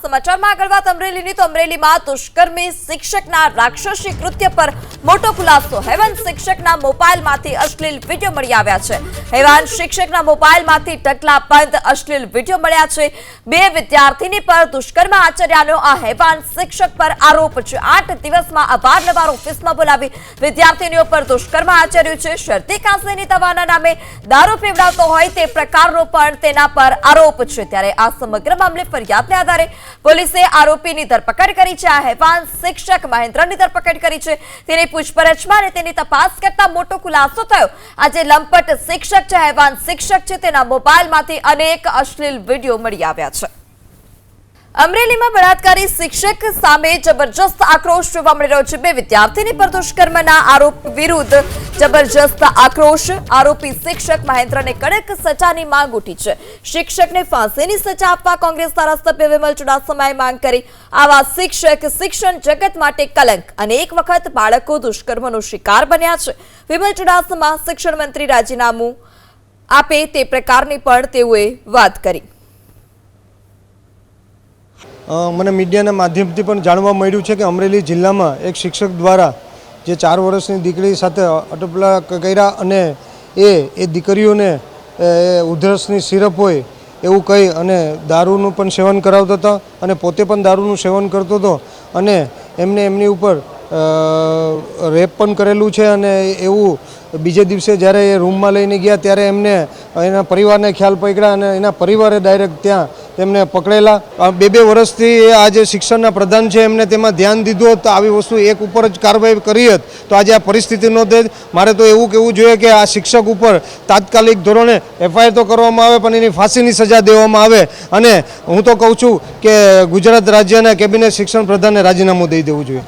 સમાચારમાં આગળ વાત અમરેલીની તો અમરેલીમાં દુષ્કર્મી શિક્ષકના રાક્ષસી કૃત્ય પર મોટો ખુલાસો હેવાન શિક્ષકના મોબાઈલમાંથી અશ્લીલ વિડીયો મળી આવ્યા છે હેવાન શિક્ષકના મોબાઈલમાંથી ઢગલાબંધ અશ્લીલ વિડીયો મળ્યા છે બે વિદ્યાર્થીની પર દુષ્કર્મ આચર્યાનો આ હેવાન શિક્ષક પર આરોપ છે 8 દિવસમાં અવારનવાર ઓફિસમાં બોલાવી વિદ્યાર્થીનીઓ પર દુષ્કર્મ આચર્યું છે શરતી કાંસેની દવાના નામે દારૂ પીવડાવતો હોય તે પ્રકારનો પણ તેના પર આરોપ છે ત્યારે આ સમગ્ર મામલે ફરિયાદને આધારે પોલીસે આરોપીની ધરપકડ કરી છે આ હેવાન શિક્ષક મહેન્દ્રની ધરપકડ કરી છે તેની પૂછપરછમાં અને તેની તપાસ કરતા મોટો ખુલાસો થયો આજે લંપટ શિક્ષક છે હેવાન શિક્ષક છે તેના મોબાઈલમાંથી અનેક અશ્લીલ વિડીયો મળી આવ્યા છે અમરેલીમાં બળાત્કારી શિક્ષક સામે જબરજસ્ત આક્રોશ જોવા મળી રહ્યો છે બે વિદ્યાર્થીની પર દુષ્કર્મના આરોપ વિરુદ્ધ જબરજસ્ત આક્રોશ આરોપી શિક્ષક મહેન્દ્રને કડક સજાની માંગ ઉઠી છે શિક્ષકને ફાંસીની સજા આપવા કોંગ્રેસ ધારાસભ્ય વિમલ ચુડાસમાએ માંગ કરી આવા શિક્ષક શિક્ષણ જગત માટે કલંક અને એક વખત બાળકો દુષ્કર્મનો શિકાર બન્યા છે વિમલ ચુડાસમા શિક્ષણ મંત્રી રાજીનામું આપે તે પ્રકારની પણ તેઓએ વાત કરી મને મીડિયાના માધ્યમથી પણ જાણવા મળ્યું છે કે અમરેલી જિલ્લામાં એક શિક્ષક દ્વારા જે 4 વર્ષની દીકરી સાથે અટપલા કર્યા અને એ દીકરીઓને ઉધરસની સિરપ હોય એવું કહી અને દારૂનું પણ સેવન કરાવતો હતો અને પોતે પણ દારૂનું સેવન કરતો હતો અને એમને એમની ઉપર રેપ પણ કરેલું છે અને એવું બીજે દિવસે જ્યારે એ રૂમમાં લઈને ગયા ત્યારે એમને એના પરિવારને ખ્યાલ પકડ્યા અને એના પરિવારે ડાયરેક્ટ ત્યાં તેમને પકડેલા 2 વર્ષથી આ જે શિક્ષણના પ્રધાન છે એમને તેમાં ધ્યાન દીધું હોત તો આવી વસ્તુ એક ઉપર જ કાર્યવાહી કરી હોત તો આજે આ પરિસ્થિતિ નહોતી મારે તો એવું કહેવું જોઈએ કે આ શિક્ષક ઉપર તાત્કાલિક ધોરણે એફઆઈઆર તો કરવામાં આવે પણ એની ફાંસીની સજા દેવામાં આવે અને હું તો કહું છું કે ગુજરાત રાજ્યના કેબિનેટ શિક્ષણ પ્રધાનને રાજીનામું દઈ દેવું જોઈએ।